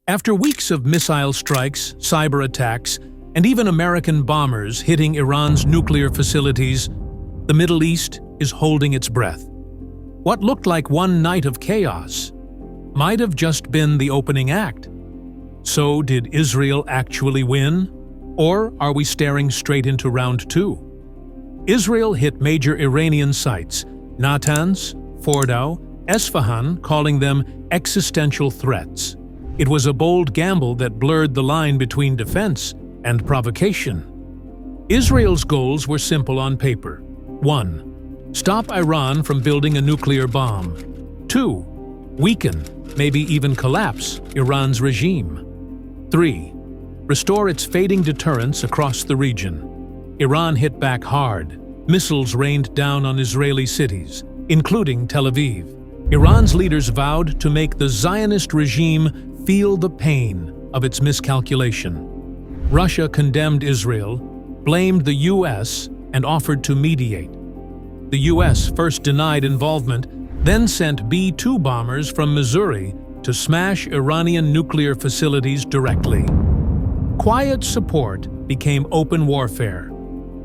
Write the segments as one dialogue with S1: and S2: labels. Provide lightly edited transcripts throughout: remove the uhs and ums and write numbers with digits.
S1: After weeks of missile strikes, cyber attacks, and even American bombers hitting Iran's nuclear facilities, the Middle East is holding its breath. What looked like one night of chaos might have just been the opening act. So, did Israel actually win? Or are we staring straight into round two? Israel hit major Iranian sites, Natanz, Fordow, Esfahan, calling them existential threats. It was a bold gamble that blurred the line between defense and provocation. Israel's goals were simple on paper. 1. Stop Iran from building a nuclear bomb. 2. Weaken, maybe even collapse, Iran's regime. 3. Restore its fading deterrence across the region. Iran hit back hard. Missiles rained down on Israeli cities, including Tel Aviv. Iran's leaders vowed to make the Zionist regime feel the pain of its miscalculation. Russia condemned Israel, blamed the U.S., and offered to mediate. The U.S. first denied involvement, then sent B-2 bombers from Missouri to smash Iranian nuclear facilities directly. Quiet support became open warfare.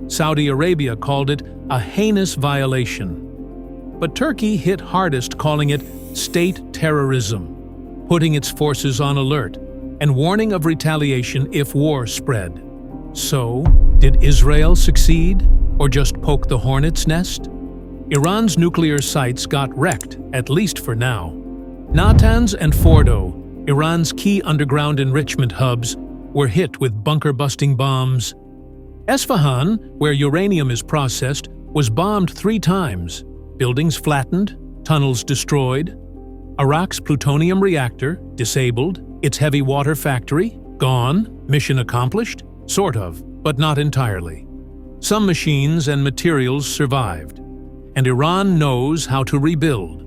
S1: Saudi Arabia called it a heinous violation. But Turkey hit hardest, calling it state terrorism, putting its forces on alert and warning of retaliation if war spread. So, did Israel succeed or just poke the hornet's nest? Iran's nuclear sites got wrecked, at least for now. Natanz and Fordow, Iran's key underground enrichment hubs, were hit with bunker-busting bombs. Esfahan, where uranium is processed, was bombed 3 times, buildings flattened, tunnels destroyed. Iraq's plutonium reactor, disabled, its heavy water factory, gone, mission accomplished, sort of, but not entirely. Some machines and materials survived, and Iran knows how to rebuild.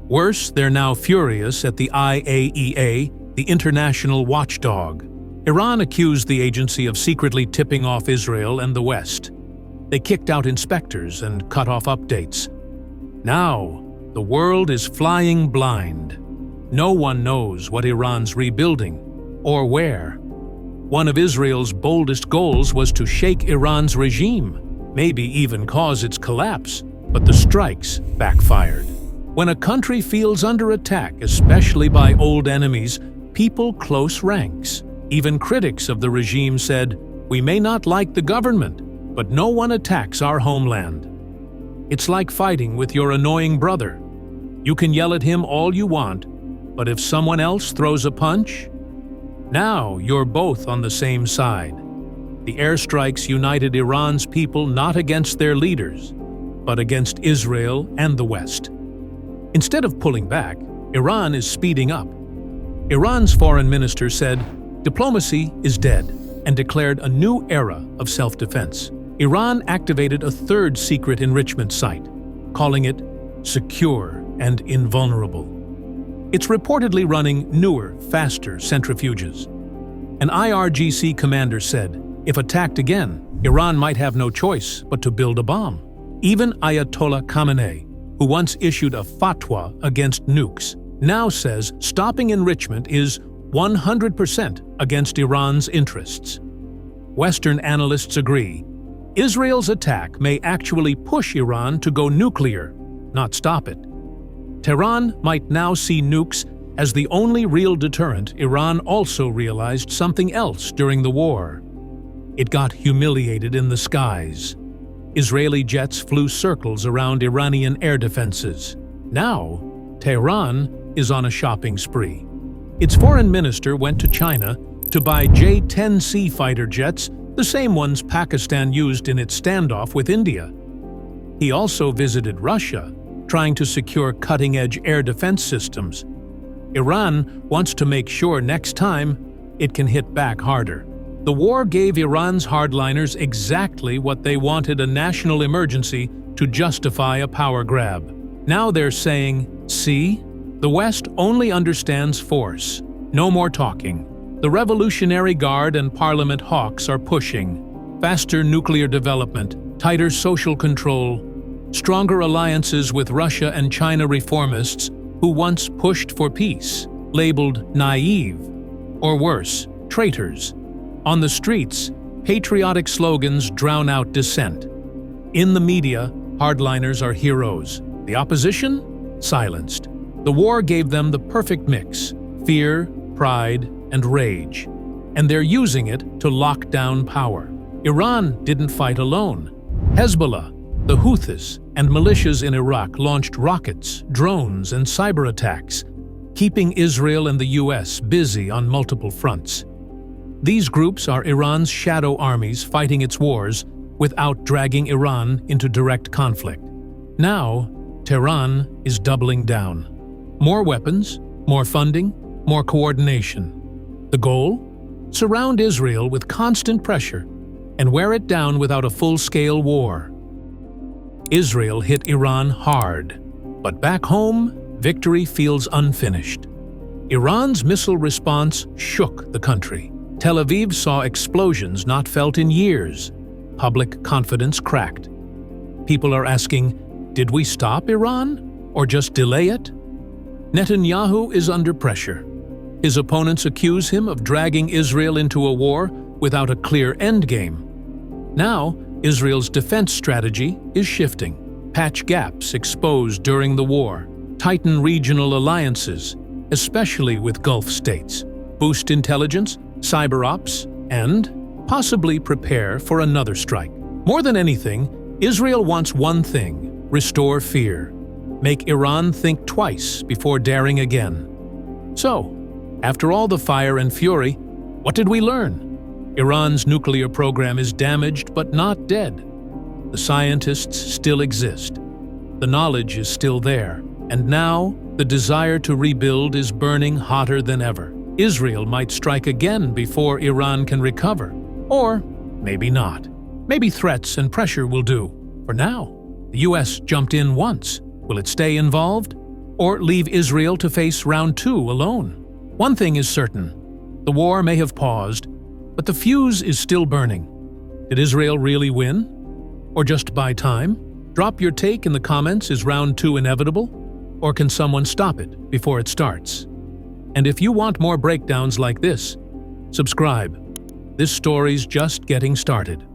S1: Worse, they're now furious at the IAEA, the international watchdog. Iran accused the agency of secretly tipping off Israel and the West. They kicked out inspectors and cut off updates. Now, the world is flying blind. No one knows what Iran's rebuilding, or where. One of Israel's boldest goals was to shake Iran's regime, maybe even cause its collapse, but the strikes backfired. When a country feels under attack, especially by old enemies, people close ranks. Even critics of the regime said, "We may not like the government, but no one attacks our homeland." It's like fighting with your annoying brother. You can yell at him all you want, but if someone else throws a punch, now you're both on the same side. The airstrikes united Iran's people not against their leaders, but against Israel and the West. Instead of pulling back, Iran is speeding up. Iran's foreign minister said, "Diplomacy is dead," and declared a new era of self-defense. Iran activated a 3rd secret enrichment site, calling it secure and invulnerable. It's reportedly running newer, faster centrifuges. An IRGC commander said, if attacked again, Iran might have no choice but to build a bomb. Even Ayatollah Khamenei, who once issued a fatwa against nukes, now says stopping enrichment is 100% against Iran's interests. Western analysts agree. Israel's attack may actually push Iran to go nuclear, not stop it. Tehran might now see nukes as the only real deterrent. Iran also realized something else during the war. It got humiliated in the skies. Israeli jets flew circles around Iranian air defenses. Now, Tehran is on a shopping spree. Its foreign minister went to China to buy J-10C fighter jets, the same ones Pakistan used in its standoff with India. He also visited Russia, trying to secure cutting-edge air defense systems. Iran wants to make sure next time it can hit back harder. The war gave Iran's hardliners exactly what they wanted: a national emergency to justify a power grab. Now they're saying, see, the West only understands force. No more talking. The Revolutionary Guard and Parliament hawks are pushing. Faster nuclear development, tighter social control, stronger alliances with Russia and China reformists who once pushed for peace, labeled naive. or worse, traitors. On the streets, patriotic slogans drown out dissent. In the media, hardliners are heroes. The opposition? Silenced. The war gave them the perfect mix: fear, pride, and rage. And they're using it to lock down power. Iran didn't fight alone. Hezbollah, the Houthis, and militias in Iraq launched rockets, drones, and cyber attacks, keeping Israel and the US busy on multiple fronts. These groups are Iran's shadow armies fighting its wars without dragging Iran into direct conflict. Now, Tehran is doubling down. More weapons, more funding, more coordination. The goal? Surround Israel with constant pressure and wear it down without a full-scale war. Israel hit Iran hard, but back home, victory feels unfinished. Iran's missile response shook the country. Tel Aviv saw explosions not felt in years. Public confidence cracked. People are asking, did we stop Iran or just delay it? Netanyahu is under pressure. His opponents accuse him of dragging Israel into a war without a clear endgame. Now, Israel's defense strategy is shifting. Patch gaps exposed during the war. Tighten regional alliances, especially with Gulf states. Boost intelligence, cyber ops, and possibly prepare for another strike. More than anything, Israel wants one thing: restore fear. Make Iran think twice before daring again. So, after all the fire and fury, what did we learn? Iran's nuclear program is damaged but not dead. The scientists still exist. The knowledge is still there. And now, the desire to rebuild is burning hotter than ever. Israel might strike again before Iran can recover. Or maybe not. Maybe threats and pressure will do. For now, the US jumped in once. Will it stay involved? Or leave Israel to face round 2 alone? One thing is certain. The war may have paused, but the fuse is still burning. Did Israel really win? Or just buy time? Drop your take in the comments. Is round 2 inevitable? Or can someone stop it before it starts? And if you want more breakdowns like this, subscribe. This story's just getting started.